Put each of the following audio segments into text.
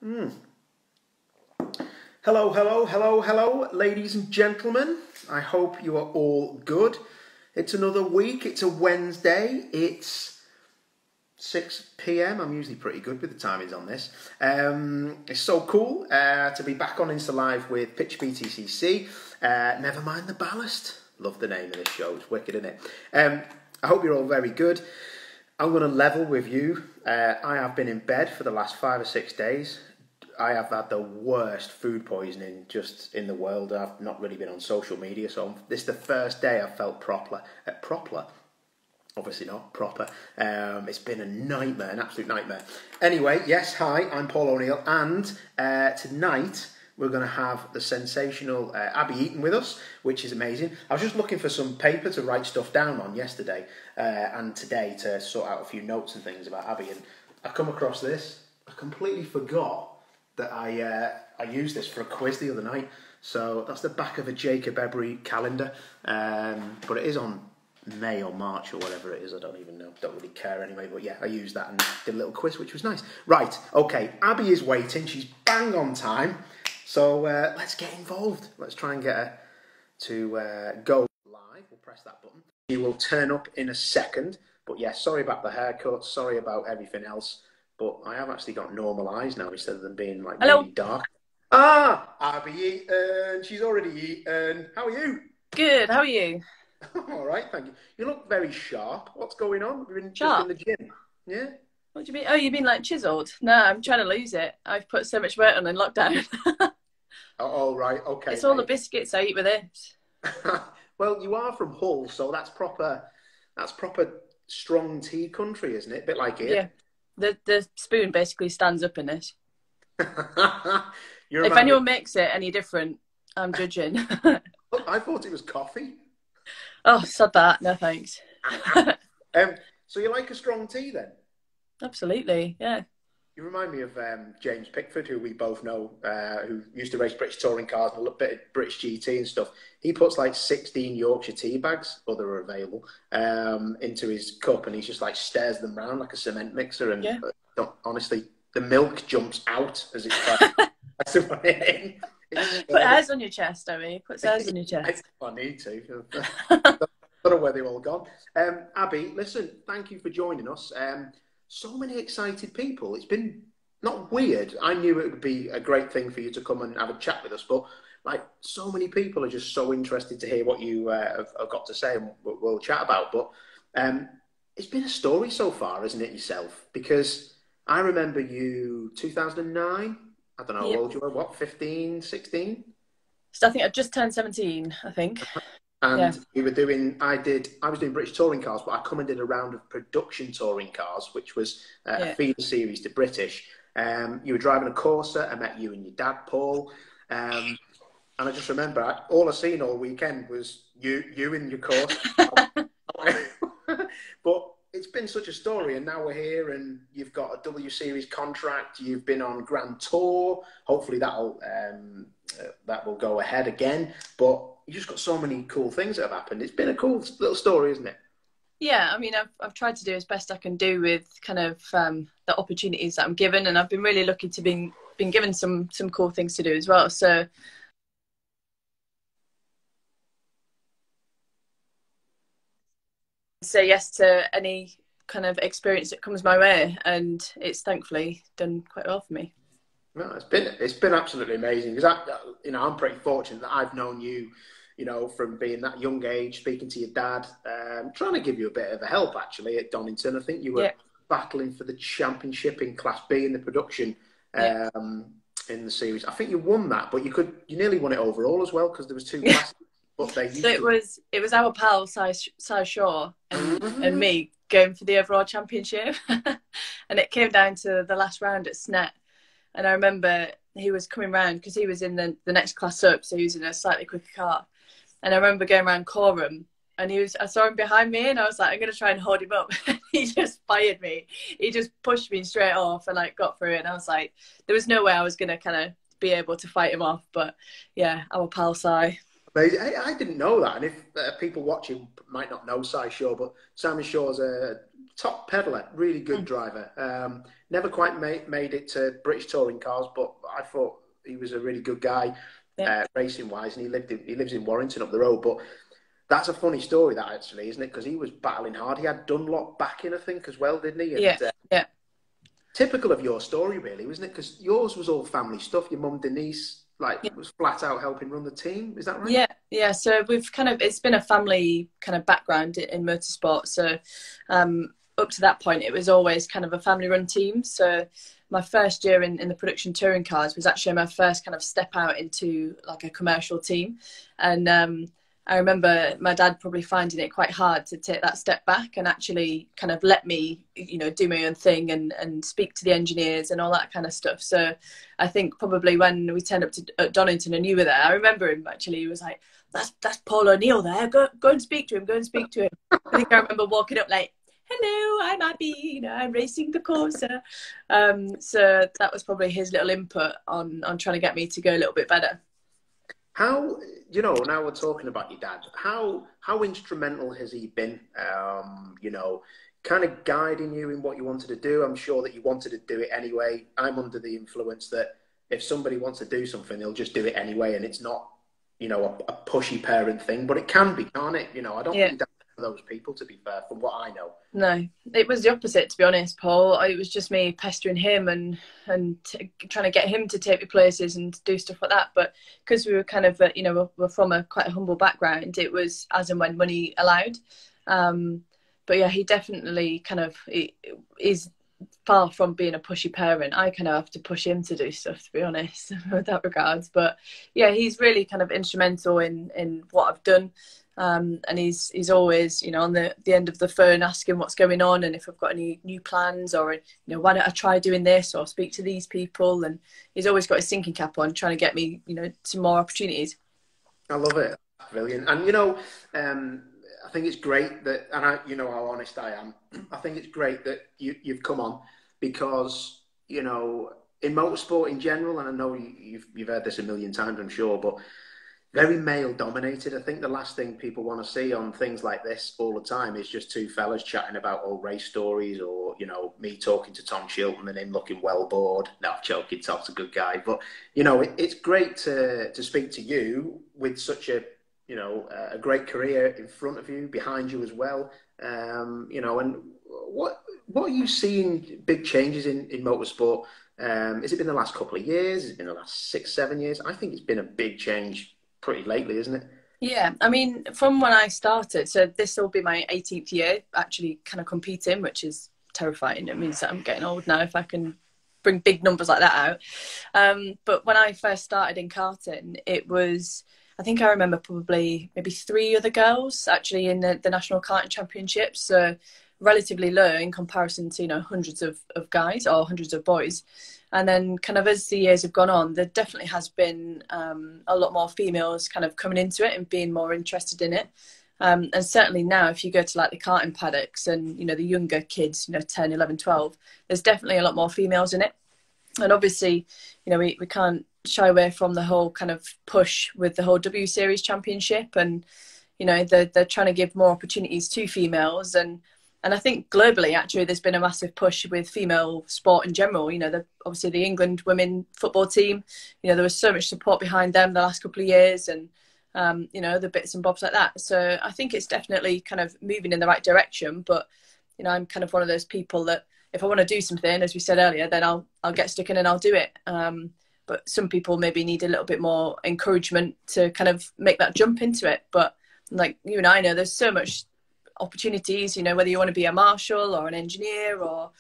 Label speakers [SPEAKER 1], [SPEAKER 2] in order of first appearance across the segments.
[SPEAKER 1] Mm. Hello, hello, hello, hello, ladies and gentlemen. I hope you are all good. It's another week. It's a Wednesday. It's 6 p.m. I'm usually pretty good with the timings on this. It's so cool to be back on Insta Live with Pitch BTCC. Nevermind the Ballast. Love the name of this show. It's wicked, isn't it? I hope you're all very good. I'm going to level with you. I have been in bed for the last 5 or 6 days. I have had the worst food poisoning just in the world. I've not really been on social media, so this is the first day I've felt proper. Obviously not proper. It's been a nightmare, an absolute nightmare. Anyway, yes, hi, I'm Paul O'Neill, and tonight we're going to have the sensational Abbie Eaton with us, which is amazing. I was just looking for some paper to write stuff down on yesterday and today to sort out a few notes and things about Abbie, and I come across this. I completely forgot that I used this for a quiz the other night. So that's the back of a Jacob Ebery calendar, but it is on May or March or whatever it is. I don't even know. Don't really care anyway. But yeah, I used that and did a little quiz, which was nice. Right, okay. Abbie is waiting. She's bang on time. So let's get involved. Let's try and get her to go live. We'll press that button. She will turn up in a second. But yeah, sorry about the haircut. Sorry about everything else. But I have actually got normal eyes now instead of them being like really dark. Ah, Abbie Eaton. She's already eaten. How are you?
[SPEAKER 2] Good. How are you?
[SPEAKER 1] All right, thank you. You look very sharp. What's going on? You've been
[SPEAKER 2] Sharp?
[SPEAKER 1] just in the gym. Yeah?
[SPEAKER 2] What do you mean? Oh, you've been like chiseled? No, I'm trying to lose it. I've put so much weight on in lockdown.
[SPEAKER 1] Oh, right. Okay.
[SPEAKER 2] It's all the biscuits I eat with it.
[SPEAKER 1] Well, you are from Hull, so that's proper strong tea country, isn't it? A bit like here.
[SPEAKER 2] Yeah. The spoon basically stands up in it.
[SPEAKER 1] If
[SPEAKER 2] anyone makes it any different, I'm judging.
[SPEAKER 1] Look, I thought it was coffee.
[SPEAKER 2] Oh, sod that. No, thanks.
[SPEAKER 1] So you like a strong tea then?
[SPEAKER 2] Absolutely, yeah.
[SPEAKER 1] You remind me of James Pickford, who we both know, who used to race British touring cars and a little bit of British GT and stuff. He puts like 16 Yorkshire tea bags, or they're available, into his cup, and he just like stares them round like a cement mixer. And
[SPEAKER 2] yeah.
[SPEAKER 1] Honestly, the milk jumps out as it's like,
[SPEAKER 2] Put hairs on your chest, Abby. Put hairs on your chest.
[SPEAKER 1] I need to. I don't know where they've all gone. Abbie, listen, thank you for joining us. So many excited people. It's been not weird. I knew it would be a great thing for you to come and have a chat with us, but like so many people are just so interested to hear what you have got to say and we'll chat about. But it's been a story so far, isn't it, yourself? Because I remember you 2009. I don't know how old you were. What, 15, 16?
[SPEAKER 2] So I think I just turned 17. I think.
[SPEAKER 1] And we were doing, I was doing British touring cars, but I come and did a round of production touring cars, which was a feeder series to British. You were driving a Corsa. I met you and your dad, Paul. And I just remember, all I seen all weekend was you in your Corsa. But it's been such a story, and now we're here, and you've got a W Series contract. You've been on Grand Tour. Hopefully that will go ahead again. But you just got so many cool things that have happened. It's been a cool little story, isn't it?
[SPEAKER 2] Yeah, I mean, I've tried to do as best I can do with kind of the opportunities that I'm given, and I've been really lucky to been given some cool things to do as well. So say yes to any kind of experience that comes my way, and it's thankfully done quite well for me.
[SPEAKER 1] No, it's been absolutely amazing, because I'm pretty fortunate that I've known you, from being that young age, speaking to your dad, trying to give you a bit of a help actually at Donington. I think you were battling for the championship in Class B in the production in the series. I think you won that, but you nearly won it overall as well, because there was 2 classes. But it
[SPEAKER 2] was our pal Si Shaw and me going for the overall championship, and it came down to the last round at Snet. And I remember he was coming round because he was in the next class up, so he was in a slightly quicker car. And I remember going around Coram, and I saw him behind me, and I was like, I'm going to try and hold him up. He just fired me. He just pushed me straight off and like got through it. And I was like, there was no way I was going to kind of be able to fight him off. But yeah, our pal Si.
[SPEAKER 1] I didn't know that. And if people watching might not know Si Shaw, but Simon Shaw's a top peddler, really good driver. Never quite made it to British touring cars, but I thought he was a really good guy, racing wise, and he lives in Warrington up the road. But that's a funny story, that actually, isn't it? Because he was battling hard. He had Dunlop backing, I think, as well, didn't he? And,
[SPEAKER 2] yeah.
[SPEAKER 1] Typical of your story, really, wasn't it? Because yours was all family stuff. Your mum Denise, was flat out helping run the team. Is that right?
[SPEAKER 2] Yeah. So it's been a family kind of background in motorsport. So up to that point, it was always kind of a family-run team. So my first year in the production touring cars was actually my first kind of step out into like a commercial team, and I remember my dad probably finding it quite hard to take that step back and actually kind of let me, do my own thing and speak to the engineers and all that kind of stuff. So I think probably when we turned up to Donington and you were there, I remember him actually, he was like, that's Paul O'Neill there. Go and speak to him. I think I remember walking up like, hello, I'm Abbie, I'm racing the Corsa. So that was probably his little input on trying to get me to go a little bit better.
[SPEAKER 1] How, now we're talking about your dad, how instrumental has he been, kind of guiding you in what you wanted to do? I'm sure that you wanted to do it anyway. I'm under the influence that if somebody wants to do something, they'll just do it anyway, and it's not, a pushy parent thing, but it can be, can't it? I don't think that's those people, to be fair, from what I know.
[SPEAKER 2] No, it was the opposite, to be honest, Paul. It was just me pestering him and trying to get him to take me places and do stuff like that. But because we were kind of, we're from quite a humble background, it was as and when money allowed. But yeah, he definitely is far from being a pushy parent. I kind of have to push him to do stuff, to be honest, with that regards. But yeah, he's really kind of instrumental in what I've done. And he's always, on the end of the phone asking what's going on and if I've got any new plans or, why don't I try doing this or speak to these people. And he's always got his thinking cap on, trying to get me, some more opportunities.
[SPEAKER 1] I love it. Brilliant. And, I think it's great that, and how honest I am, I think it's great that you've come on because, in motorsport in general, and I know you've heard this a million times, I'm sure, but very male dominated. I think the last thing people want to see on things like this all the time is just two fellas chatting about old race stories or, me talking to Tom Shilton and him looking well bored. No, I'm joking, Tom's a good guy. But, it's great to speak to you with such a great career in front of you, behind you as well. And what are you seeing big changes in motorsport? Has it been the last couple of years? Has it been the last 6-7 years? I think it's been a big change pretty lately, isn't it?
[SPEAKER 2] Yeah, I mean, from when I started, so this will be my 18th year actually kind of competing, which is terrifying. It means that I'm getting old now if I can bring big numbers like that out. But when I first started in karting, it was, I think I remember probably maybe 3 other girls actually in the National Karting Championships. So relatively low in comparison to, hundreds of guys or hundreds of boys. And then kind of as the years have gone on, there definitely has been a lot more females kind of coming into it and being more interested in it. And certainly now, if you go to like the karting paddocks and, the younger kids, 10, 11, 12, there's definitely a lot more females in it. And obviously, we can't shy away from the whole kind of push with the whole W Series Championship. And, they're trying to give more opportunities to females. And I think globally, actually, there's been a massive push with female sport in general. Obviously the England women football team, there was so much support behind them the last couple of years and, the bits and bobs like that. So I think it's definitely kind of moving in the right direction. But, I'm kind of one of those people that if I want to do something, as we said earlier, then I'll get stuck in and I'll do it. But some people maybe need a little bit more encouragement to kind of make that jump into it. But like you and I know, there's so much opportunities, whether you want to be a marshal or an engineer or,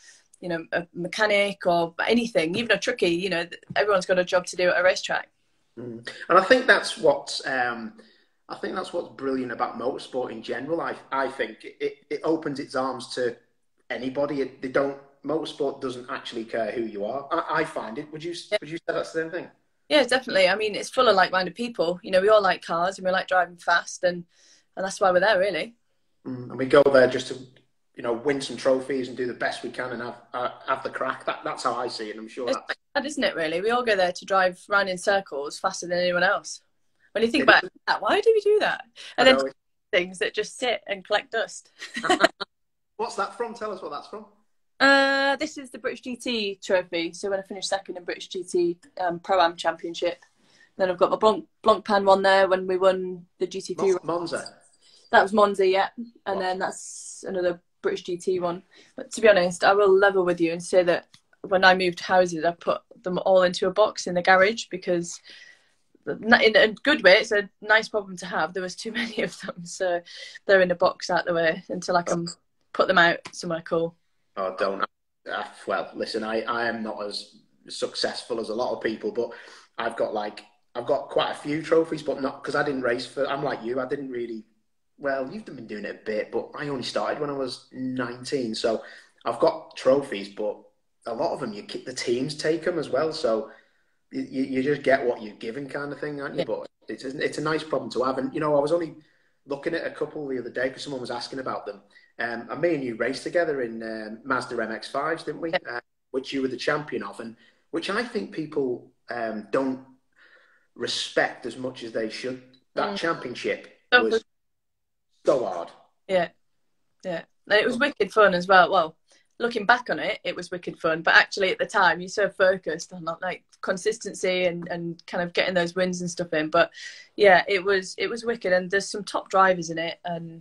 [SPEAKER 2] a mechanic or anything, even a truckie, everyone's got a job to do at a racetrack.
[SPEAKER 1] And I think that's what's brilliant about motorsport in general. I think it opens its arms to anybody. Motorsport doesn't actually care who you are. I find it. Would you say that's the same thing? Yeah,
[SPEAKER 2] definitely. I mean, it's full of like-minded people. We all like cars and we like driving fast and that's why we're there, really.
[SPEAKER 1] And we go there just to, win some trophies and do the best we can and have the crack. That's how I see it. I'm sure
[SPEAKER 2] that's sad, isn't it, really? We all go there to drive around in circles faster than anyone else. When you think about that, why do we do that? And then things that just sit and collect dust.
[SPEAKER 1] What's that from? Tell us what that's from.
[SPEAKER 2] This is the British GT trophy. So when I finished second in British GT Pro-Am Championship, then I've got my Blancpain one there when we won the GT3.
[SPEAKER 1] Monza.
[SPEAKER 2] That was Monza, yeah. And then that's another British GT one. But to be honest, I will level with you and say that when I moved houses, I put them all into a box in the garage because, in a good way, it's a nice problem to have. There was too many of them, so they're in a box out the way until I can put them out somewhere cool.
[SPEAKER 1] Oh, don't. Well, listen, I am not as successful as a lot of people, but I've got quite a few trophies, but not because I didn't race for. I'm like you. I didn't really. Well, you've been doing it a bit, but I only started when I was 19, so I've got trophies, but a lot of them the teams take them as well, so you just get what you're given, kind of thing, aren't you? Yeah. But it's a nice problem to have, and I was only looking at a couple the other day because someone was asking about them. And me and you raced together in Mazda MX-5s, didn't we?
[SPEAKER 2] Yeah.
[SPEAKER 1] Which you were the champion of, and which I think people don't respect as much as they should. That championship was so hard.
[SPEAKER 2] Yeah. And it was wicked fun as well. Well, looking back on it, it was wicked fun. But actually, at the time, you're so focused on like consistency and kind of getting those wins and stuff in. But yeah, it was wicked, and there's some top drivers in it, and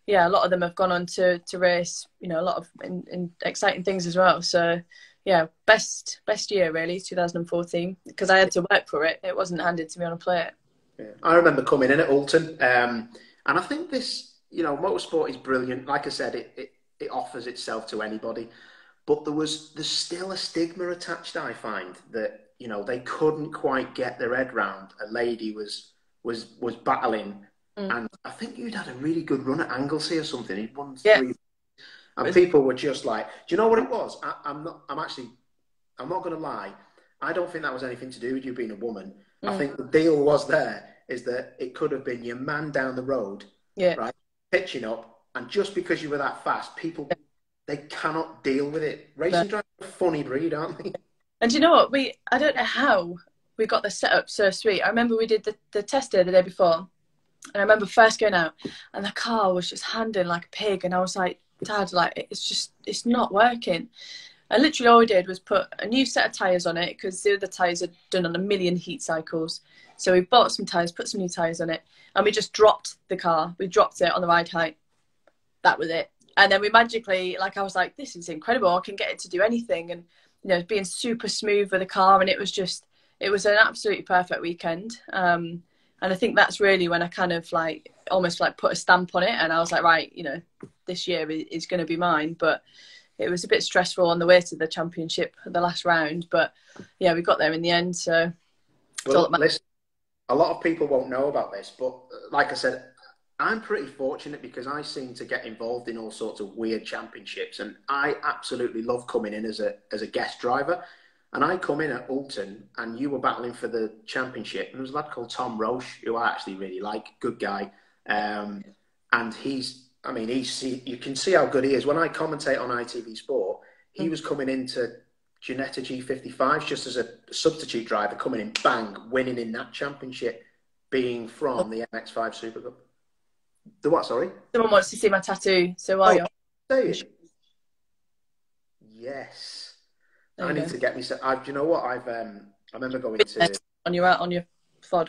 [SPEAKER 2] yeah, a lot of them have gone on to race, a lot of in exciting things as well. So yeah, best year really, 2014, because I had to work for it. It wasn't handed to me on a plate.
[SPEAKER 1] Yeah. I remember coming in at Alton, and I think this, motorsport is brilliant. Like I said, it offers itself to anybody, but there's still a stigma attached. I find that they couldn't quite get their head round. A lady was battling. And I think you'd had a really good run at Anglesey or something. He'd won 3. And people were just like, do you know what it was? I'm not going to lie. I don't think that was anything to do with you being a woman. I think the deal was is that it could have been your man down the road, right, pitching up. And just because you were that fast, people, they cannot deal with it. Racing drivers are a funny breed, aren't they?
[SPEAKER 2] And do you know what? I don't know how we got the setup so sweet. I remember we did the test day the day before. And I remember first going out and the car was just handling like a pig. And I was like, Dad, it's not working. And literally all we did was put a new set of tyres on it because the other tyres are done on a million heat cycles. So we bought some tyres, put some new tyres on it, and we just dropped the car. We dropped it on the ride height. That was it. And then we magically, I was like, this is incredible. I can get it to do anything. And, being super smooth with the car. And it was an absolutely perfect weekend. And I think that's really when I kind of almost put a stamp on it. And I was like, right, this year is going to be mine. But it was a bit stressful on the way to the championship, the last round. But yeah, we got there in the end. So
[SPEAKER 1] listen, a lot of people won't know about this. But like I said, I'm pretty fortunate because I seem to get involved in all sorts of weird championships. And I absolutely love coming in as a guest driver. And I come in at Alton, and you were battling for the championship. And there was a lad called Tom Roche, who I actually really like, good guy. And you can see how good he is. When I commentate on ITV Sport, he was coming into Ginetta G55s just as a substitute driver, coming in, bang, winning in that championship, being from the MX-5 Super Cup. The what, sorry?
[SPEAKER 2] Someone wants to see my tattoo, so are you?
[SPEAKER 1] Yes. I need to get me. Do you know what? I remember going to
[SPEAKER 2] on your FOD.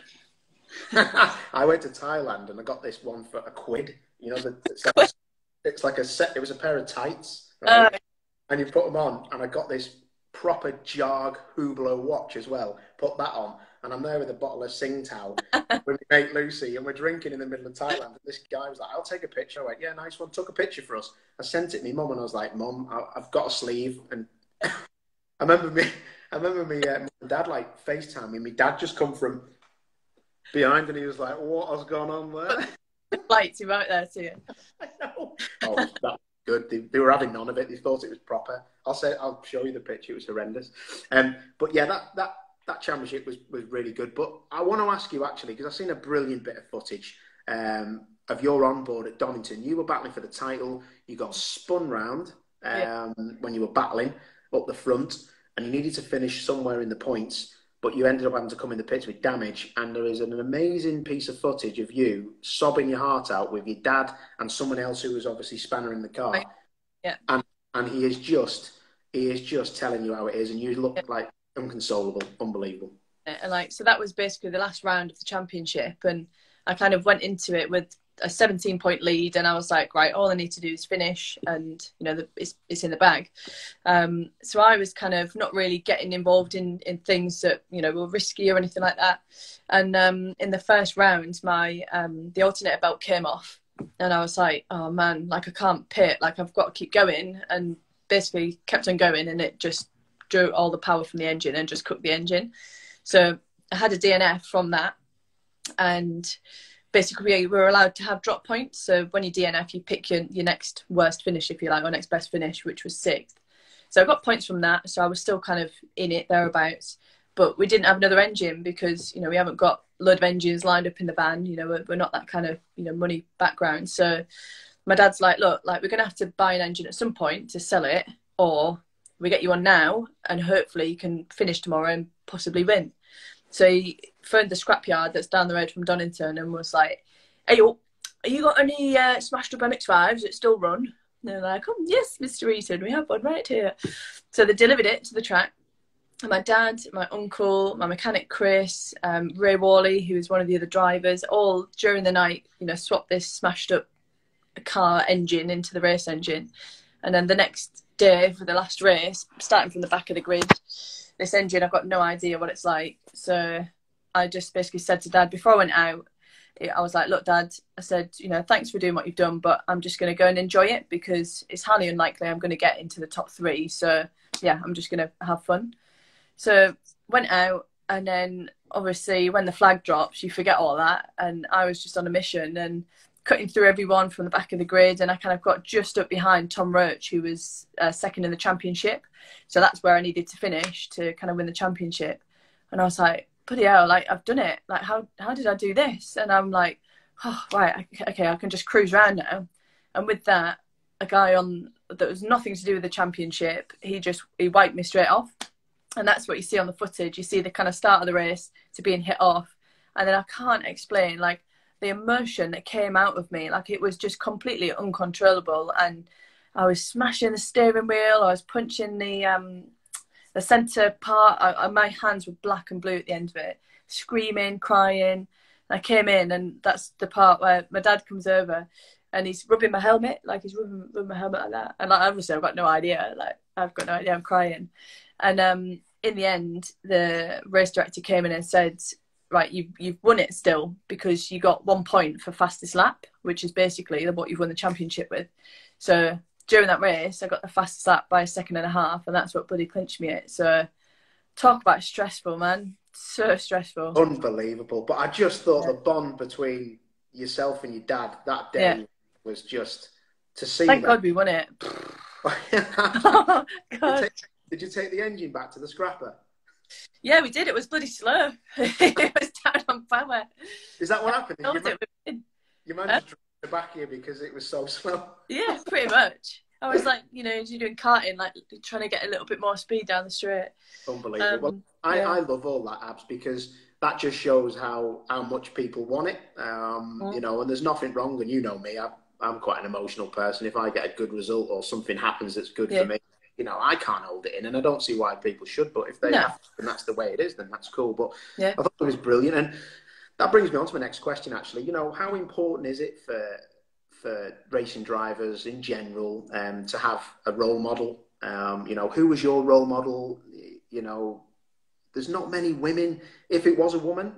[SPEAKER 1] I went to Thailand and I got this one for £1. It's like a set. It was a pair of tights, right? And you put them on, and I got this proper Jarg Hublot watch as well. Put that on, and I'm there with a bottle of Tsingtao with my mate Lucy, and we're drinking in the middle of Thailand. And this guy was like, "I'll take a picture." I went, "Yeah, nice one." Took a picture for us. I sent it to my mum, and I was like, "Mum, I've got a sleeve." And I remember me and dad FaceTime me. My dad just come from behind, and he was like, "What has gone on there?"
[SPEAKER 2] Lights him out there to you.
[SPEAKER 1] I know. Oh, that was good. They were having none of it. They thought it was proper. I'll show you the picture. It was horrendous. But yeah, that championship was really good. But I want to ask you actually, because I've seen a brilliant bit of footage of your onboard at Donington. You were battling for the title. You got spun round when you were battling up the front, and you needed to finish somewhere in the points, but you ended up having to come in the pits with damage. And there is an amazing piece of footage of you sobbing your heart out with your dad and someone else who was obviously spannering the car.
[SPEAKER 2] Yeah.
[SPEAKER 1] And he is just telling you how it is, and you look like inconsolable, unbelievable.
[SPEAKER 2] And like, so that was basically the last round of the championship, and I kind of went into it with a 17-point lead, and I was like, right, all I need to do is finish, and you know, it's in the bag. So I was kind of not really getting involved in things that, you know, were risky or anything like that. And in the first round, my the alternator belt came off, and I was like, oh man, like I can't pit, like I've got to keep going, and basically kept on going, and it just drew all the power from the engine and just cooked the engine. So I had a DNF from that, and basically we were allowed to have drop points. So when you DNF, you pick your next worst finish, if you like, or next best finish, which was 6th. So I got points from that. So I was still kind of in it, thereabouts. But we didn't have another engine because, you know, we haven't got a load of engines lined up in the van. You know, we're not that kind of, you know, money background. So my dad's like, look, like we're going to have to buy an engine at some point to sell it, or we get you on now and hopefully you can finish tomorrow and possibly win. So he phoned the scrapyard that's down the road from Donington and was like, hey, yo, have you got any smashed up MX-5s that still run? And they're like, oh, yes, Mr. Eaton, we have one right here. So they delivered it to the track. And my dad, my uncle, my mechanic Chris, Ray Worley, who was one of the other drivers, all during the night, you know, swapped this smashed up car engine into the race engine. And then the next day for the last race, starting from the back of the grid, this engine, I've got no idea what it's like. So I just basically said to Dad, before I went out, I was like, look, Dad, I said, you know, thanks for doing what you've done, but I'm just going to go and enjoy it because it's highly unlikely I'm going to get into the top 3. So yeah, I'm just going to have fun. So went out, and then obviously when the flag drops, you forget all that. And I was just on a mission and cutting through everyone from the back of the grid, and I kind of got just up behind Tom Roach, who was 2nd in the championship. So that's where I needed to finish to kind of win the championship. And I was like, bloody hell, like I've done it. Like how did I do this? And I'm like, oh, right, okay, I can just cruise around now. And with that, a guy on that was nothing to do with the championship, he wiped me straight off. And that's what you see on the footage. You see the kind of start of the race to being hit off. And then I can't explain, like, the emotion that came out of me, like it was just completely uncontrollable. And I was smashing the steering wheel, I was punching the centre part. My hands were black and blue at the end of it, screaming, crying. I came in, and that's the part where my dad comes over and he's rubbing my helmet, like he's rubbing my helmet like that. And like, obviously I've got no idea, like I've got no idea, I'm crying. And in the end, the race director came in and said, right, you've won it still because you got 1 point for fastest lap, which is basically what you've won the championship with. So during that race, I got the fastest lap by 1.5 seconds, and that's what bloody clinched me it. So talk about stressful, man. So stressful.
[SPEAKER 1] Unbelievable. But I just thought the bond between yourself and your dad that day was just to see.
[SPEAKER 2] Thank God we won it.
[SPEAKER 1] Oh, God. Did you take the engine back to the scrapper?
[SPEAKER 2] Yeah, we did. It was bloody slow. It was down on power.
[SPEAKER 1] Is that what happened? You managed to drive it back here because it was so slow?
[SPEAKER 2] Yeah, pretty much. I was like, you know, you're doing karting, like trying to get a little bit more speed down the straight.
[SPEAKER 1] Unbelievable. I love all that, Abs, because that just shows how much people want it. You know, and there's nothing wrong. And you know me, I'm quite an emotional person. If I get a good result or something happens that's good for me, you know, I can't hold it in, and I don't see why people should. But if they have to, and that's the way it is, then that's cool. But I thought it was brilliant, and that brings me on to my next question. Actually, you know, how important is it for racing drivers in general to have a role model? You know, who was your role model? You know, there's not many women. If it was a woman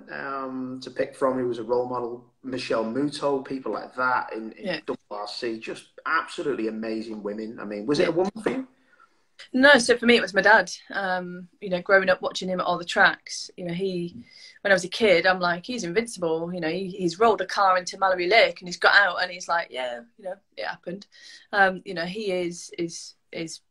[SPEAKER 1] to pick from who was a role model, Michelle Muto, people like that in WRC, just absolutely amazing women. I mean, was it a woman for you?
[SPEAKER 2] No, so for me it was my dad. You know, growing up watching him at all the tracks, you know, when I was a kid, I'm like, he's invincible. You know, he's rolled a car into Mallory Lake and he's got out and he's like, yeah, you know, it happened. You know, he is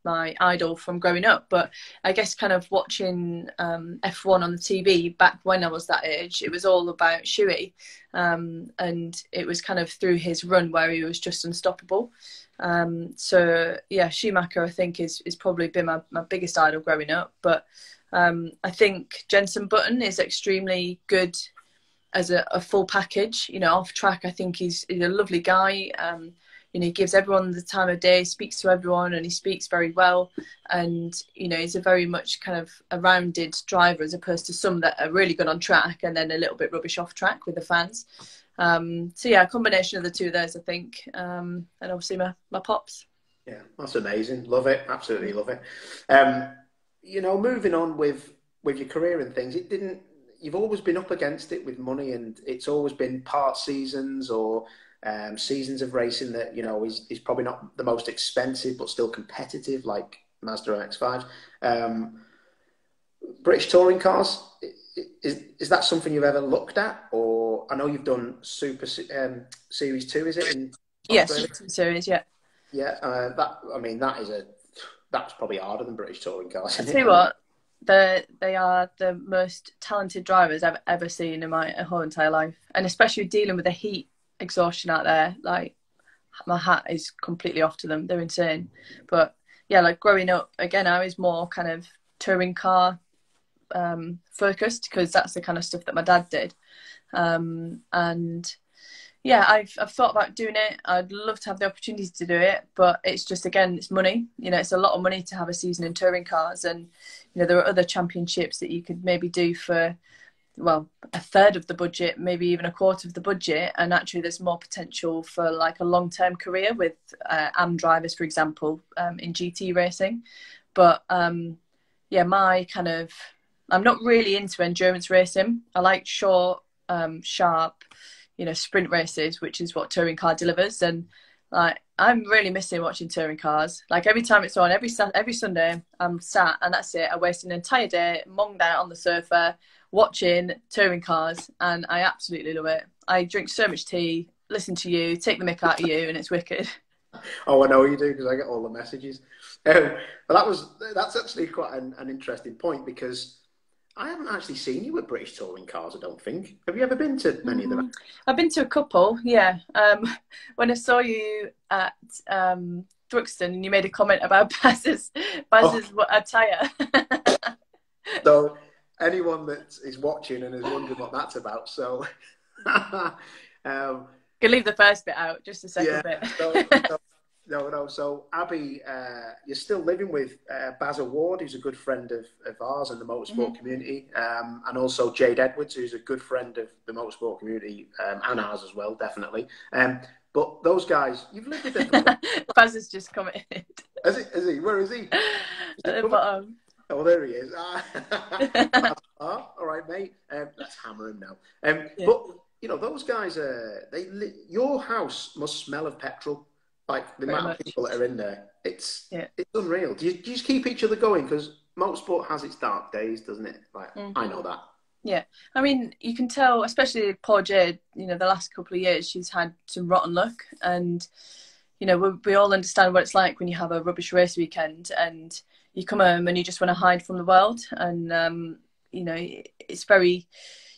[SPEAKER 2] my idol from growing up. But I guess kind of watching F1 on the TV back when I was that age, it was all about Shuey. And it was kind of through his run where he was just unstoppable. So yeah, Schumacher I think is probably been my biggest idol growing up. But I think Jenson Button is extremely good as a full package. You know, off track I think he's a lovely guy. You know, he gives everyone the time of day, speaks to everyone, and he speaks very well. And, you know, he's a very much kind of a rounded driver, as opposed to some that are really good on track and then a little bit rubbish off track with the fans. So yeah, a combination of the two of those, I think. And obviously my pops.
[SPEAKER 1] Yeah, that's amazing. Love it. Absolutely love it. You know, moving on with your career and things, you've always been up against it with money, and it's always been part seasons or seasons of racing that, you know, is probably not the most expensive but still competitive, like Mazda MX-5. British touring cars, is that something you've ever looked at? Or I know you've done Super Series 2, is it?
[SPEAKER 2] Yes, Series, yeah.
[SPEAKER 1] Yeah, that's probably harder than British touring cars.
[SPEAKER 2] I tell you what, they are the most talented drivers I've ever seen in my whole entire life, and especially dealing with the heat exhaustion out there. Like, my hat is completely off to them. They're insane. But yeah, like growing up, again, I was more kind of touring car focused, because that's the kind of stuff that my dad did. And yeah, I've thought about doing it. I'd love to have the opportunity to do it, but it's just, again, it's money. You know, it's a lot of money to have a season in touring cars, and you know, there are other championships that you could maybe do for, well, a third of the budget, maybe even a quarter of the budget, and actually there's more potential for like a long-term career with AM drivers, for example, in GT racing. But yeah, I'm not really into endurance racing. I like short, sharp, you know, sprint races, which is what touring car delivers. And like, I'm really missing watching touring cars. Like, every time it's on, every Sunday, I'm sat, and that's it. I waste an entire day monged out on the sofa watching touring cars, and I absolutely love it. I drink so much tea, listen to you, take the mick out of you, and it's wicked.
[SPEAKER 1] Oh, I know you do, because I get all the messages. But that's actually quite an interesting point, because I haven't actually seen you at British touring cars, I don't think. Have you ever been to many of them?
[SPEAKER 2] I've been to a couple, yeah. When I saw you at Thruxton, and you made a comment about Baz's attire.
[SPEAKER 1] So anyone that is watching and is wondering what that's about, so...
[SPEAKER 2] You can leave the first bit out, just the second bit.
[SPEAKER 1] No. So, Abbie, you're still living with Baz Ward, who's a good friend of ours and the motorsport community, and also Jade Edwards, who's a good friend of the motorsport community and ours as well, definitely. But those guys, you've lived with them.
[SPEAKER 2] Baz has just commented.
[SPEAKER 1] Is he? Where is he?
[SPEAKER 2] At the bottom.
[SPEAKER 1] Oh, there he is. All right, mate. Let's hammer him now. But, you know, those guys, your house must smell of petrol. Like, the amount of people that are in there, it's unreal. Do you just keep each other going? Because motorsport has its dark days, doesn't it? Like, I know that. Yeah,
[SPEAKER 2] I mean, you can tell, especially poor Jade, you know, the last couple of years, she's had some rotten luck. And, you know, we all understand what it's like when you have a rubbish race weekend and you come home and you just want to hide from the world. And, you know, it's very...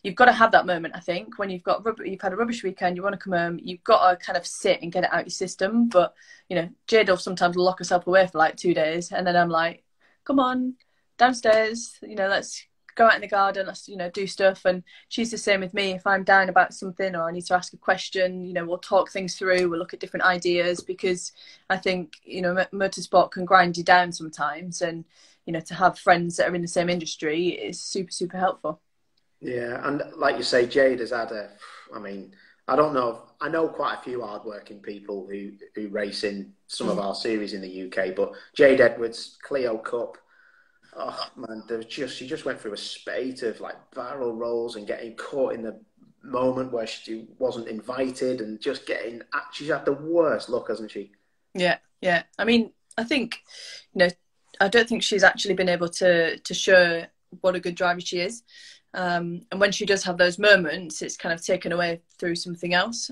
[SPEAKER 2] You've got to have that moment, I think, when you've had a rubbish weekend, you want to come home, you've got to kind of sit and get it out your system. But, you know, Jade will sometimes lock herself away for like 2 days. And then I'm like, come on, downstairs, you know, let's go out in the garden, let's, you know, do stuff. And she's the same with me. If I'm down about something or I need to ask a question, you know, we'll talk things through, we'll look at different ideas, because I think, you know, motorsport can grind you down sometimes. And, you know, to have friends that are in the same industry is super, super helpful.
[SPEAKER 1] Yeah, and like you say, Jade has had I don't know, I know quite a few hardworking people who race in some of our series in the UK, but Jade Edwards, Clio Cup, oh man, she just went through a spate of like barrel rolls and getting caught in the moment where she wasn't invited, and just she's had the worst luck, hasn't she? Yeah.
[SPEAKER 2] I mean, I think, you know, I don't think she's actually been able to show what a good driver she is. And when she does have those moments, it's kind of taken away through something else.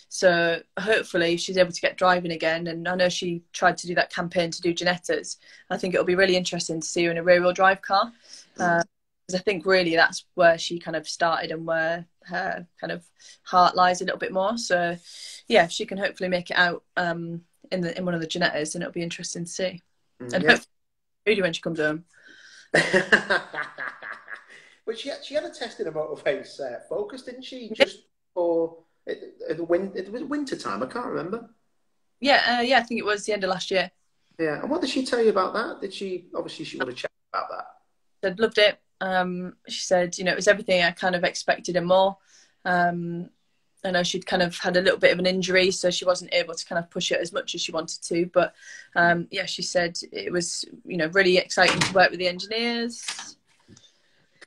[SPEAKER 2] So hopefully she's able to get driving again. And I know she tried to do that campaign to do Ginettas. I think it'll be really interesting to see her in a rear-wheel drive car. Because I think really that's where she kind of started and where her kind of heart lies a little bit more. So yeah, if she can hopefully make it out in one of the Ginettas, then it'll be interesting to see. And hopefully when she comes home.
[SPEAKER 1] But she had a test in a motorface Focus, didn't she? Just for it was winter time. I can't remember.
[SPEAKER 2] Yeah, I think it was the end of last year.
[SPEAKER 1] Yeah, and what did she tell you about that? Did she, obviously she would have chatted about that.
[SPEAKER 2] Said loved it. She said, it was everything I kind of expected and more. I know she'd kind of had a little bit of an injury, so she wasn't able to kind of push it as much as she wanted to. But yeah, she said it was, really exciting to work with the engineers.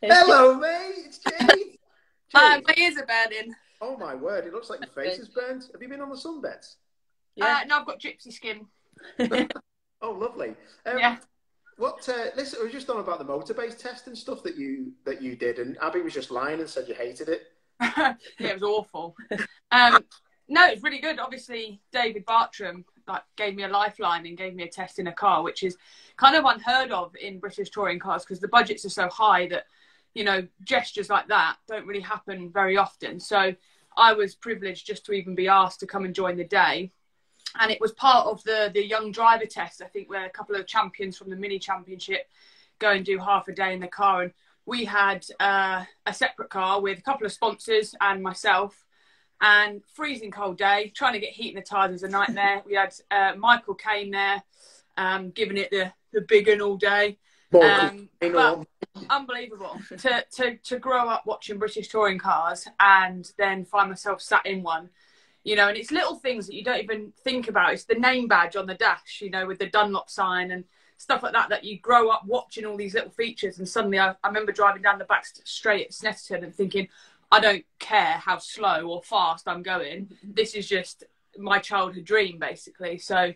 [SPEAKER 1] Hello, mate. It's Jade.
[SPEAKER 3] My ears are burning.
[SPEAKER 1] Oh my word! It looks like your face is burnt. Have you been on the sunbeds?
[SPEAKER 2] Yeah.
[SPEAKER 3] No, I've got gypsy skin.
[SPEAKER 1] Oh, lovely.
[SPEAKER 3] Yeah.
[SPEAKER 1] Listen, we were just on about the motor-based test and stuff that you did, and Abbie was just lying and said you hated it.
[SPEAKER 3] Yeah, it was awful. No, it was really good. Obviously, David Bartram gave me a lifeline and gave me a test in a car, which is kind of unheard of in British touring cars because the budgets are so high that, gestures like that don't really happen very often. So I was privileged just to even be asked to come and join the day. And it was part of the young driver test, I think, where a couple of champions from the mini championship go and do half a day in the car. And we had a separate car with a couple of sponsors and myself, and freezing cold day, trying to get heat in the tyres was a nightmare. We had Michael Caine there, giving it the big un all day. But unbelievable to grow up watching British touring cars and then find myself sat in one. And it's little things that you don't even think about. It's the name badge on the dash, with the Dunlop sign and stuff like that, that you grow up watching all these little features. And suddenly I remember driving down the back straight at Snetterton and thinking, I don't care how slow or fast I'm going. This is just my childhood dream, basically. So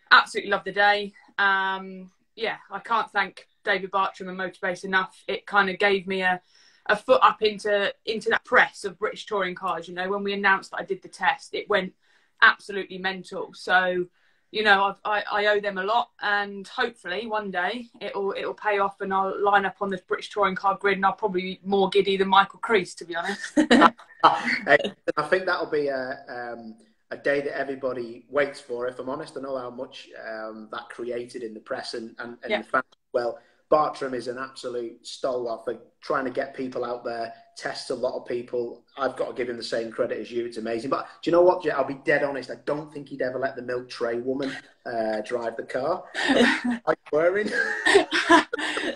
[SPEAKER 3] absolutely loved the day. Yeah, I can't thank David Bartram and Motorbase enough. It kind of gave me a foot up into that press of British touring cars. When we announced that I did the test, it went absolutely mental. So, I owe them a lot, and hopefully one day it'll pay off, and I'll line up on this British touring car grid, and I'll probably be more giddy than Michael Crease, to be honest.
[SPEAKER 1] I think that'll be a day that everybody waits for. If I'm honest, I know how much that created in the press and the fans as well. Bartram is an absolute stalwart for trying to get people out there, tests a lot of people. I've got to give him the same credit as you. It's amazing. But do you know what, Jet? I'll be dead honest. I don't think he'd ever let the milk tray woman drive the car. I'm worrying.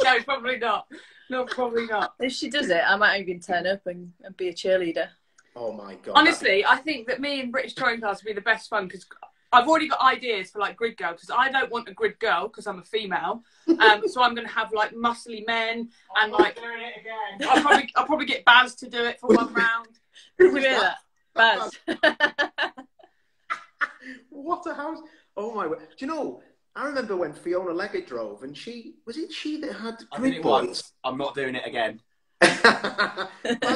[SPEAKER 3] No, probably not. No, probably not.
[SPEAKER 2] If she does it, I might even turn up and be a cheerleader.
[SPEAKER 1] Oh, my God.
[SPEAKER 3] Honestly, I think that me and British touring cars would be the best fun because I've already got ideas for grid girl, because I don't want a grid girl because I'm a female. So I'm going to have muscly men and
[SPEAKER 4] doing it again.
[SPEAKER 3] I'll probably get Baz to do it for one round.
[SPEAKER 2] Did you hear that? Baz.
[SPEAKER 1] What a house. Oh my word. Do you know, I remember when Fiona Leggett drove, and was it she that had grid boys?
[SPEAKER 4] I'm not doing it again.
[SPEAKER 1] Well,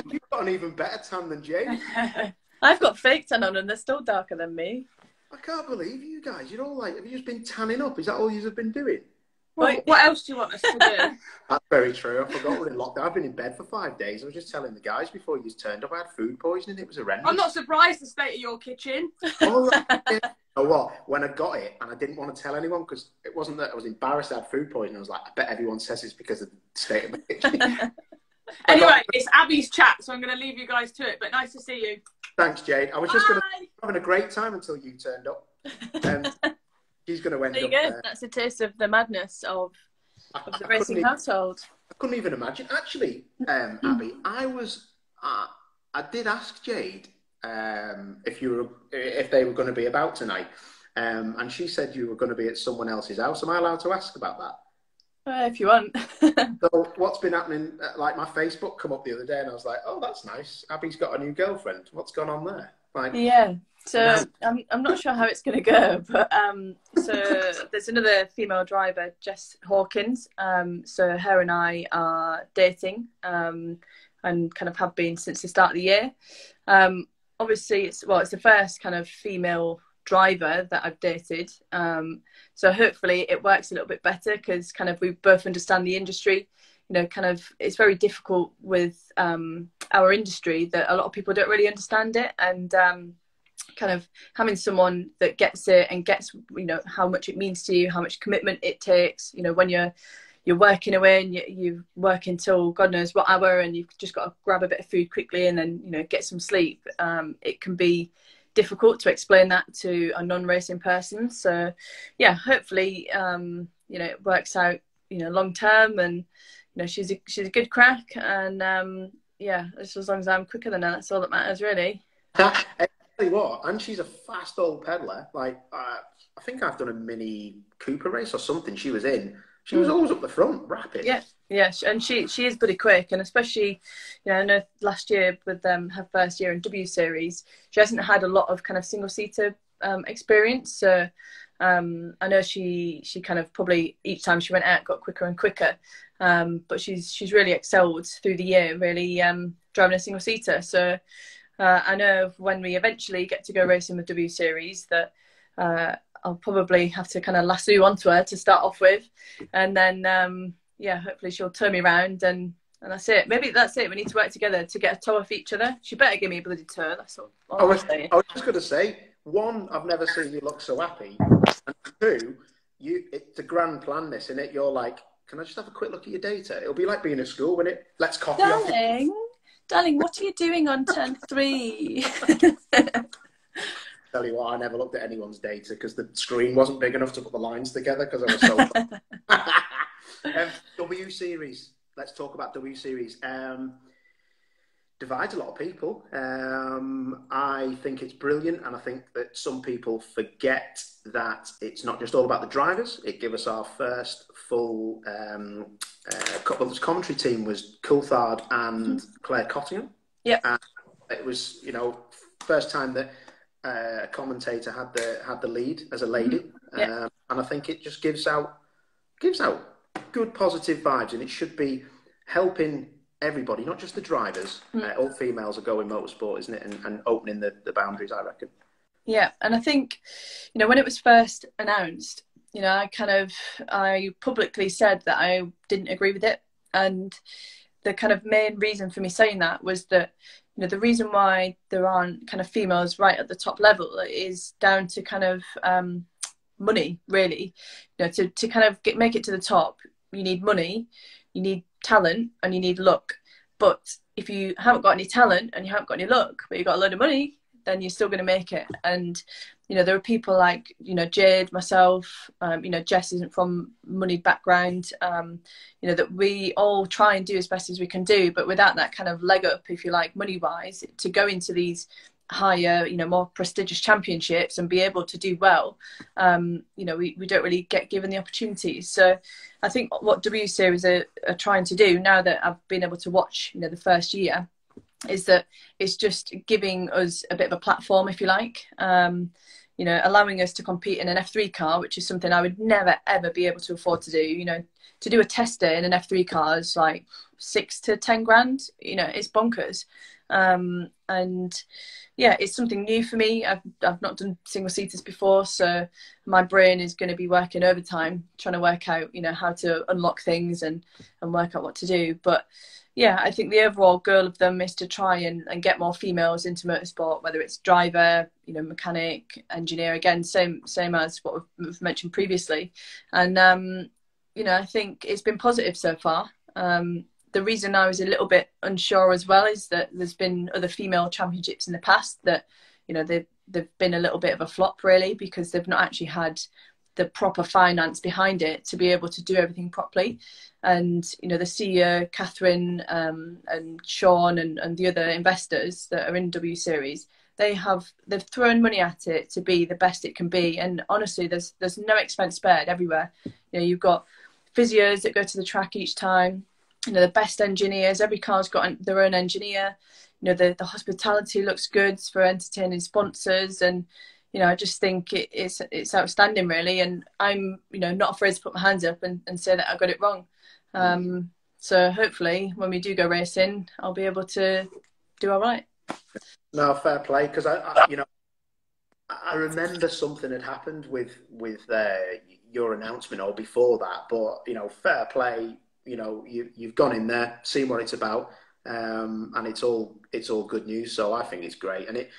[SPEAKER 1] you've got an even better tan than Jade.
[SPEAKER 2] I've got fake tan on and they're still darker than me.
[SPEAKER 1] I can't believe you guys. Have you just been tanning up? Is that all you've been doing?
[SPEAKER 3] Well, what else do you want us to do?
[SPEAKER 1] That's very true. I forgot we're in lockdown. I've been in bed for 5 days. I was just telling the guys before you turned up, I had food poisoning. It was horrendous.
[SPEAKER 3] I'm not surprised the state of your kitchen.
[SPEAKER 1] Oh, you know what? When I got it, and I didn't want to tell anyone because it wasn't that I was embarrassed I had food poisoning. I was like, I bet everyone says it's because of the state of my kitchen.
[SPEAKER 3] Anyway, it's Abbie's chat, so I'm going to leave you guys to it. But nice to see you.
[SPEAKER 1] Thanks, Jade. I was just having a great time until you turned up. She's going to end up
[SPEAKER 2] there. That's a taste of the madness of the racing household.
[SPEAKER 1] I couldn't even imagine. Actually, Abbie, I did ask Jade if they were going to be about tonight, and she said you were going to be at someone else's house. Am I allowed to ask about that?
[SPEAKER 2] If you want.
[SPEAKER 1] So what's been happening? My Facebook come up the other day, and I was like, "Oh, that's nice. Abbie's got a new girlfriend. What's gone on there?"
[SPEAKER 2] Yeah. So I'm not sure how it's going to go, but so there's another female driver, Jess Hawkins. So her and I are dating, and kind of have been since the start of the year. Obviously, it's the first kind of female driver that I've dated. So hopefully it works a little bit better because kind of we both understand the industry. Kind of it's very difficult with our industry that a lot of people don't really understand it, and kind of having someone that gets it and gets how much it means to you, how much commitment it takes. When you're working away and you work until God knows what hour, and you've just got to grab a bit of food quickly and then get some sleep. It can be difficult to explain that to a non-racing person. So yeah, hopefully it works out long term, and she's a good crack, and just as long as I'm quicker than her, that's all that matters really.
[SPEAKER 1] I tell you what, and she's a fast old peddler. Like I think I've done a Mini Cooper race or something she was in. She was always up the front, rapid.
[SPEAKER 2] Yeah, and she is pretty quick, and especially, I know last year with her first year in W Series, she hasn't had a lot of kind of single seater experience. So I know she kind of probably each time she went out got quicker and quicker, but she's really excelled through the year, really driving a single seater. So I know when we eventually get to go racing with W Series that I'll probably have to kind of lasso onto her to start off with, and then hopefully she'll turn me around, and that's it. Maybe that's it. We need to work together to get a toe off each other. She better give me a bloody toe. That's all
[SPEAKER 1] I was just going to say, one, I've never seen you look so happy, and two, it's a grand plan, this, isn't it? You're like, can I just have a quick look at your data? It'll be like being at school, won't it? Let's copy off.
[SPEAKER 2] Darling, what are you doing on turn 3?
[SPEAKER 1] Tell you what, I never looked at anyone's data because the screen wasn't big enough to put the lines together because I was so... W Series. Let's talk about W Series. Divides a lot of people. I think it's brilliant, and I think that some people forget that it's not just all about the drivers. It gave us our first full commentary team was Coulthard and Claire Cottingham.
[SPEAKER 2] Yeah,
[SPEAKER 1] it was first time that a commentator had the lead as a lady, and I think it just gives out good positive vibes, and it should be helping everybody, not just the drivers. All females are going motorsport, isn't it, and opening the boundaries, I reckon. Yeah,
[SPEAKER 2] and I think when it was first announced, I publicly said that I didn't agree with it, and the kind of main reason for me saying that was that the reason why there aren't kind of females right at the top level is down to kind of money, really. To kind of make it to the top, you need money, you need talent, and you need luck. But if you haven't got any talent and you haven't got any luck, but you've got a load of money, then you're still going to make it. And there are people like Jade, myself, Jess isn't from money background, that we all try and do as best as we can do, but without that kind of leg up, if you like, money wise, to go into these higher, more prestigious championships and be able to do well, we don't really get given the opportunities. So I think what W Series are trying to do, now that I've been able to watch the first year, is that it's just giving us a bit of a platform, if you like, allowing us to compete in an F3 car, which is something I would never ever be able to afford to do. To do a test day in an F3 car is like 6 to 10 grand. It's bonkers. And yeah, it's something new for me. I've not done single seaters before, so my brain is going to be working overtime trying to work out how to unlock things and work out what to do. But yeah, I think the overall goal of them is to try and get more females into motorsport, whether it's driver, mechanic, engineer, again, same as what we've mentioned previously. And I think it's been positive so far. The reason I was a little bit unsure as well is that there's been other female championships in the past that, they've been a little bit of a flop, really, because they've not actually had the proper finance behind it to be able to do everything properly. And, the CEO, Catherine, and Sean and the other investors that are in W Series, they've thrown money at it to be the best it can be. And honestly, there's no expense spared everywhere. You've got physios that go to the track each time. The best engineers, every car's got their own engineer. The hospitality looks good for entertaining sponsors, and I just think it's outstanding, really. And I'm not afraid to put my hands up and say that I got it wrong. So hopefully when we do go racing, I'll be able to do all right.
[SPEAKER 1] No, fair play, because I remember something had happened with your announcement or before that, but fair play. You've gone in there, seen what it's about, and it's all good news. So I think it's great, and it,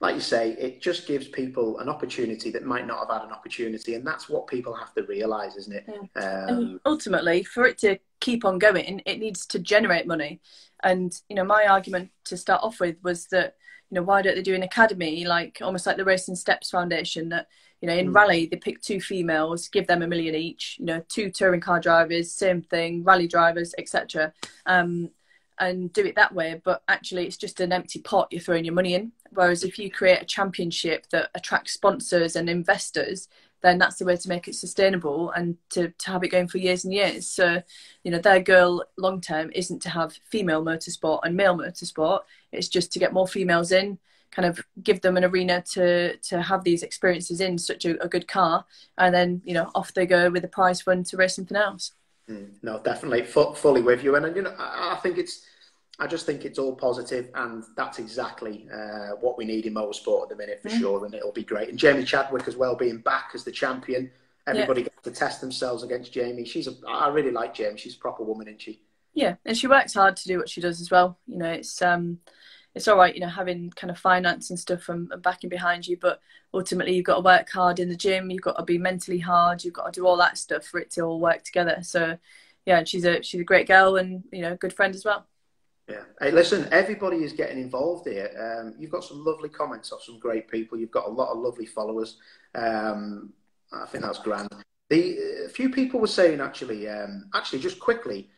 [SPEAKER 1] like you say, it just gives people an opportunity that might not have had an opportunity, and that's what people have to realise, isn't it?
[SPEAKER 2] Yeah. And ultimately, for it to keep on going, it needs to generate money. And my argument to start off with was that you know, why don't they do an academy, like almost like the Racing Steps Foundation, that, you know, in rally they pick 2 females, give them $1 million each, you know, 2 touring car drivers, same thing, rally drivers, etc. And do it that way. But actually it's just an empty pot you're throwing your money in. Whereas if you create a championship that attracts sponsors and investors, then that's the way to make it sustainable and to have it going for years and years. So, you know, their goal long term isn't to have female motorsport and male motorsport. It's just to get more females in, kind of give them an arena to have these experiences in such a good car, and then, you know, off they go with a prize fund to race something else.
[SPEAKER 1] No, definitely fully with you. And, you know, I just think it's all positive, and that's exactly what we need in motorsport at the minute for sure, and it'll be great. And Jamie Chadwick as well, being back as the champion. Everybody gets to test themselves against Jamie. I really like Jamie. She's a proper woman, isn't she? Yeah,
[SPEAKER 2] and she works hard to do what she does as well. You know, it's all right, you know, having kind of finance and stuff and backing behind you, but ultimately you've got to work hard in the gym. You've got to be mentally hard. You've got to do all that stuff for it to all work together. So, yeah, she's a great girl, and, you know, a good friend as well.
[SPEAKER 1] Yeah. Hey, listen, everybody is getting involved here. You've got some lovely comments of some great people. You've got a lot of lovely followers. I think that's grand. A few people were saying, actually, just quickly,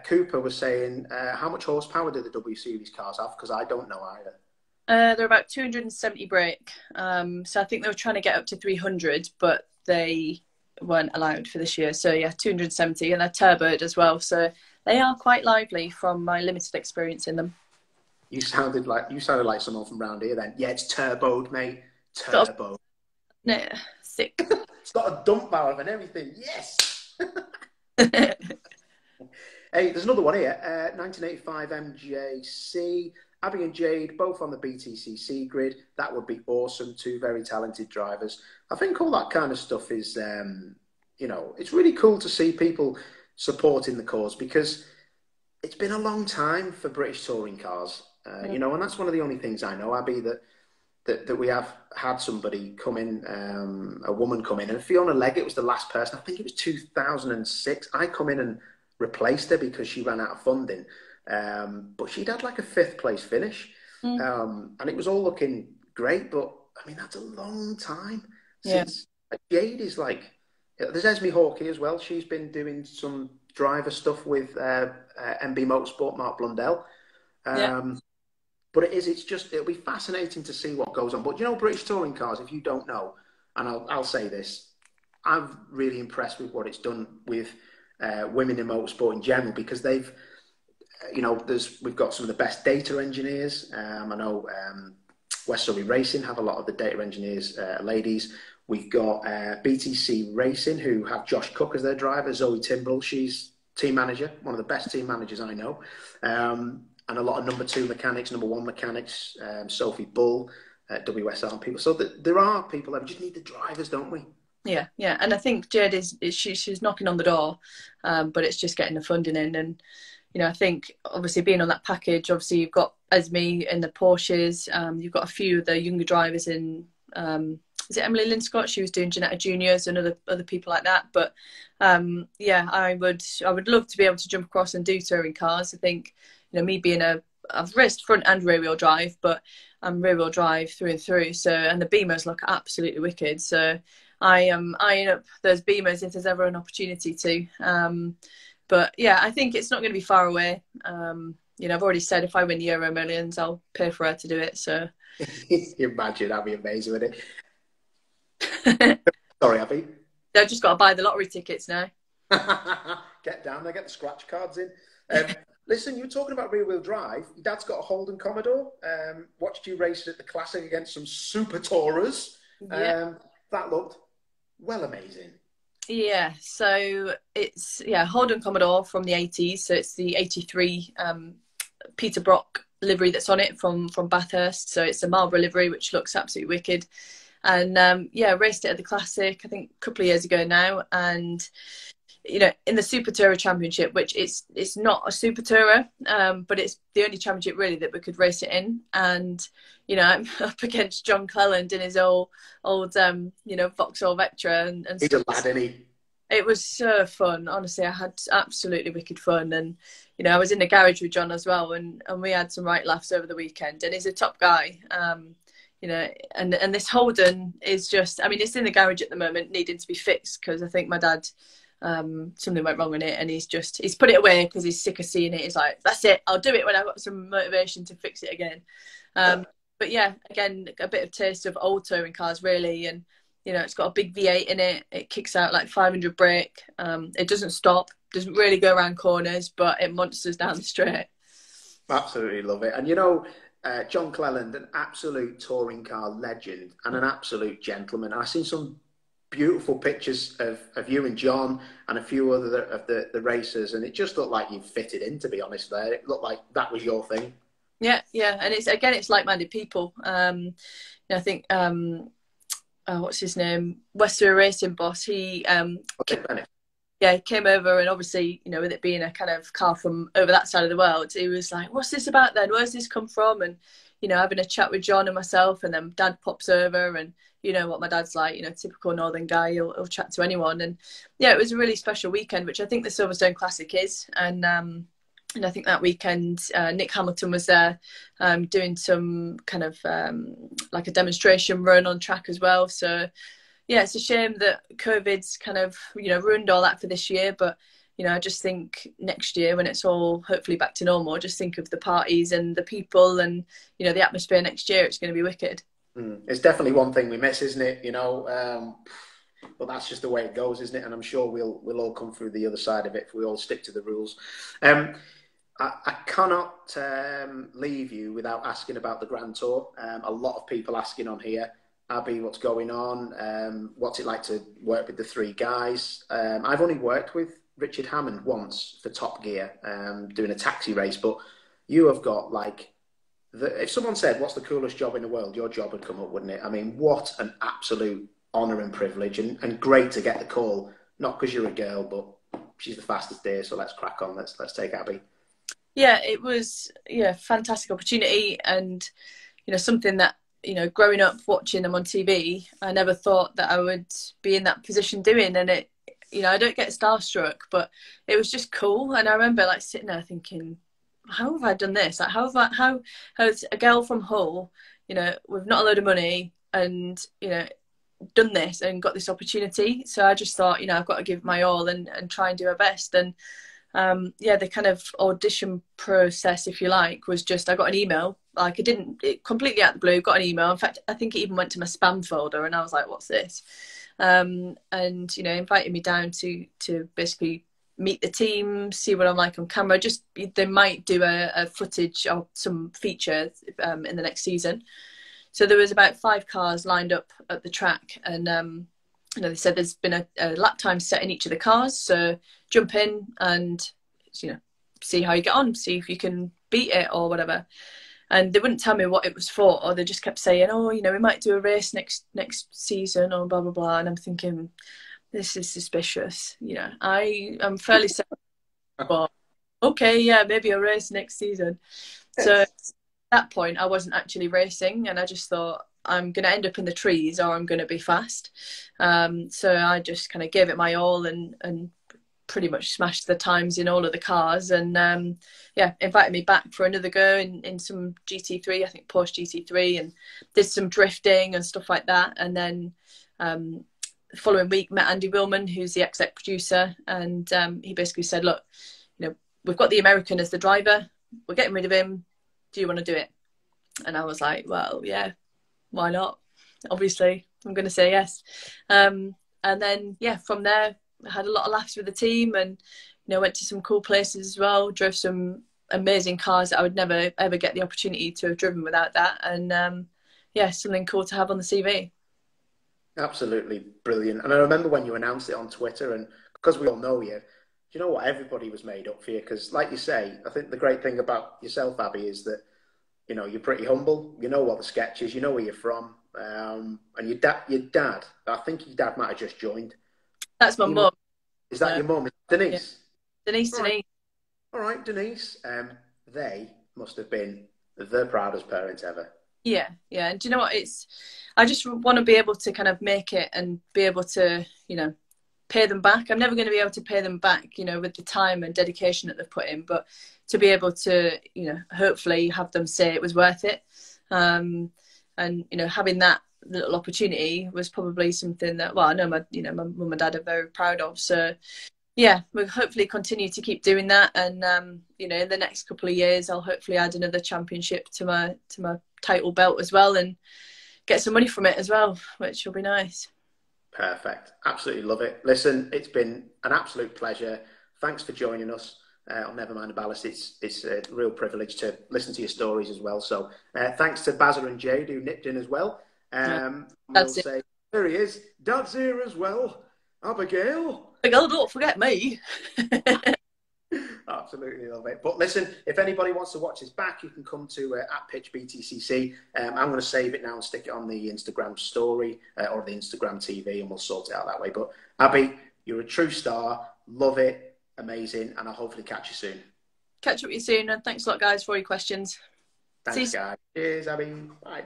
[SPEAKER 1] Cooper was saying, how much horsepower do the W Series cars have? Because I don't know either.
[SPEAKER 2] They're about 270 brake. So I think they were trying to get up to 300, but they weren't allowed for this year. So yeah, 270, and they're turboed as well. So they are quite lively from my limited experience in them.
[SPEAKER 1] You sounded like someone from around here then. Yeah, it's turboed, mate. Turbo.
[SPEAKER 2] No, sick.
[SPEAKER 1] It's got a dump valve and everything. Yes. Hey, there's another one here. 1985 MJC. Abbie and Jade, both on the BTCC grid. That would be awesome. 2 very talented drivers. I think all that kind of stuff is, you know, it's really cool to see people supporting the cause, because it's been a long time for British touring cars, you know, and that's one of the only things I know, Abbie, that we have had somebody come in, a woman come in, and Fiona Leggett was the last person. I think it was 2006. I come in and replaced her because she ran out of funding, but she'd had like a 5th place finish, and it was all looking great. But I mean, that's a long time since. Jade is like, there's Esme Hawkey as well. She's been doing some driver stuff with MB Motorsport, Mark Blundell. But it'll be fascinating to see what goes on. But, you know, British touring cars, if you don't know, and I'll say this, I'm really impressed with what it's done with women in motorsport in general, because they've, you know, we've got some of the best data engineers. I know West Surrey Racing have a lot of the data engineers, ladies. We've got BTC Racing, who have Josh Cook as their driver. Zoe Timbrell, she's team manager, one of the best team managers I know. And a lot of number 2 mechanics, number 1 mechanics, Sophie Bull, WSR people. So there are people that we just need the drivers, don't we?
[SPEAKER 2] Yeah. And I think Jade she's knocking on the door, but it's just getting the funding in. And, you know, I think obviously being on that package, obviously you've got Esme in the Porsches, you've got a few of the younger drivers in, is it Emily Lynn Scott? She was doing Janetta Juniors and other people like that. But yeah, I would love to be able to jump across and do touring cars. I think, you know, me being I've raced front and rear wheel drive, but I'm rear wheel drive through and through. So, and the Beamers look absolutely wicked. So I am eyeing up those Beamers if there's ever an opportunity to. But yeah, I think it's not going to be far away. You know, I've already said if I win the Euro Millions, I'll pay for her to do it. So
[SPEAKER 1] imagine, that'd be amazing, wouldn't it? Sorry, Abbie.
[SPEAKER 2] I've just got to buy the lottery tickets now.
[SPEAKER 1] Get down there, get the scratch cards in. Listen, you were talking about rear-wheel drive. Your dad's got a Holden Commodore. Watched you race at the Classic against some super tourers. That looked well amazing. Yeah,
[SPEAKER 2] so it's Holden Commodore from the 80s. So it's the 83 Peter Brock livery that's on it from Bathurst. So it's a Marlborough livery, which looks absolutely wicked. And raced it at the Classic, I think a couple of years ago now. And you know, in the Super Tourer Championship, which it's not a Super Tourer, but it's the only championship really that we could race it in. And you know, I'm up against John Cleland in his old Vauxhall Vectra, and
[SPEAKER 1] he's a lad, isn't he?
[SPEAKER 2] It was so fun. Honestly, I had absolutely wicked fun. And, you know, I was in the garage with John as well, and we had some right laughs over the weekend. And he's a top guy. You know, and this Holden is just, I mean, it's in the garage at the moment, needing to be fixed, because I think my dad, something went wrong in it, and he's put it away because he's sick of seeing it. He's like, that's it, I'll do it when I've got some motivation to fix it again. But yeah, again, a bit of taste of old touring cars, really. And, you know, it's got a big V8 in it. It kicks out like 500 brake. It doesn't stop, doesn't really go around corners, but it monsters down the straight.
[SPEAKER 1] Absolutely love it. And, you know, John Cleland, an absolute touring car legend and an absolute gentleman. I've seen some beautiful pictures of you and John and a few other of the racers, and it just looked like you fitted in, to be honest there. It looked like that was your thing. Yeah.
[SPEAKER 2] And it's like-minded people. You know, I think, what's his name? Western Racing boss. He came over, and obviously, you know, with it being a kind of car from over that side of the world, he was like, what's this about then? Where's this come from? And, you know, having a chat with John and myself, and then Dad pops over, and you know what my dad's like, you know, typical northern guy, he'll chat to anyone. And yeah, it was a really special weekend, which I think the Silverstone Classic is. And I think that weekend, Nick Hamilton was there doing some kind of like a demonstration run on track as well. So yeah, it's a shame that COVID's kind of, you know, ruined all that for this year. But, you know, I just think next year, when it's all hopefully back to normal, just think of the parties and the people and, you know, the atmosphere next year. It's going to be wicked.
[SPEAKER 1] It's definitely one thing we miss, isn't it? You know, but that's just the way it goes, isn't it? And I'm sure we'll all come through the other side of it if we all stick to the rules. I cannot leave you without asking about the Grand Tour. A lot of people asking on here, Abbie, what's going on? What's it like to work with the three guys? I've only worked with Richard Hammond once for Top Gear, doing a taxi race, but you have got like, if someone said, what's the coolest job in the world, your job would come up, wouldn't it? I mean, what an absolute honour and privilege, and great to get the call, not because you're a girl, but she's the fastest there, so let's crack on. Let's take Abbie.
[SPEAKER 2] Yeah, it was fantastic opportunity, and, you know, something that, you know, growing up watching them on TV, I never thought that I would be in that position doing. And it, you know, I don't get starstruck, but it was just cool. And I remember like sitting there thinking, how have I done this? Like, how has a girl from Hull, you know, with not a load of money, and, you know, done this and got this opportunity? So I just thought, you know, I've got to give my all and try and do my best. And the kind of audition process, if you like, was just, I got an email. Like, it completely out of the blue, got an email. In fact, I think it even went to my spam folder, and I was like, what's this? And, you know, invited me down to basically meet the team, see what I'm like on camera. Just, they might do a footage of some features in the next season. So there was about 5 cars lined up at the track, and you know, they said there's been a lap time set in each of the cars, so jump in and, you know, see how you get on, see if you can beat it or whatever. And they wouldn't tell me what it was for, or they just kept saying, oh, you know, we might do a race next season or blah blah blah. And I'm thinking, this is suspicious. You know, I am fairly certain, but okay, yeah, maybe a race next season. So at that point, I wasn't actually racing, and I just thought, I'm going to end up in the trees or I'm going to be fast. So I just kind of gave it my all and pretty much smashed the times in all of the cars. And invited me back for another go in some GT3, I think Porsche GT3, and did some drifting and stuff like that. And then the following week met Andy Willman, who's the exec producer, and he basically said, look, you know, we've got the American as the driver, we're getting rid of him, do you want to do it? And I was like, well, yeah, why not? Obviously, I'm going to say yes. And then, from there, I had a lot of laughs with the team, and, you know, went to some cool places as well, drove some amazing cars that I would never, ever get the opportunity to have driven without that. And, something cool to have on the CV.
[SPEAKER 1] Absolutely brilliant. And I remember when you announced it on Twitter, and because we all know you, you know what, everybody was made up for you. Because, like you say, I think the great thing about yourself, Abbie, is that, you know, you're pretty humble. You know what the sketch is. You know where you're from. And your dad, I think your dad might have just joined.
[SPEAKER 2] That's my mum.
[SPEAKER 1] Is that your mum? Denise?
[SPEAKER 2] Yeah. Denise.
[SPEAKER 1] All right, Denise. They must have been the proudest parents ever.
[SPEAKER 2] Yeah. And do you know what? I just want to be able to kind of make it and be able to, you know, pay them back. I'm never going to be able to pay them back, you know, with the time and dedication that they've put in, but to be able to, you know, hopefully have them say it was worth it. And, you know, having that little opportunity was probably something that, well, I know my mum and dad are very proud of. So yeah, we'll hopefully continue to keep doing that. And, you know, in the next couple of years, I'll hopefully add another championship to my title belt as well, and get some money from it as well, which will be nice.
[SPEAKER 1] Perfect. Absolutely love it. Listen, it's been an absolute pleasure. Thanks for joining us on Nevermind the Ballast. It's a real privilege to listen to your stories as well. So thanks to Bazza and Jade, who nipped in as well. We'll say, there he is. Dad's here as well. Abigail.
[SPEAKER 2] Abigail, don't forget me.
[SPEAKER 1] Absolutely love it. But listen, if anybody wants to watch this back, you can come to at Pitch BTCC. I'm going to save it now and stick it on the Instagram story or the Instagram TV, and we'll sort it out that way. But Abbie, you're a true star. Love it. Amazing. And I'll hopefully catch you soon.
[SPEAKER 2] Catch up with you soon. And thanks a lot, guys, for all your questions.
[SPEAKER 1] Thanks, guys. Cheers, Abbie. Bye.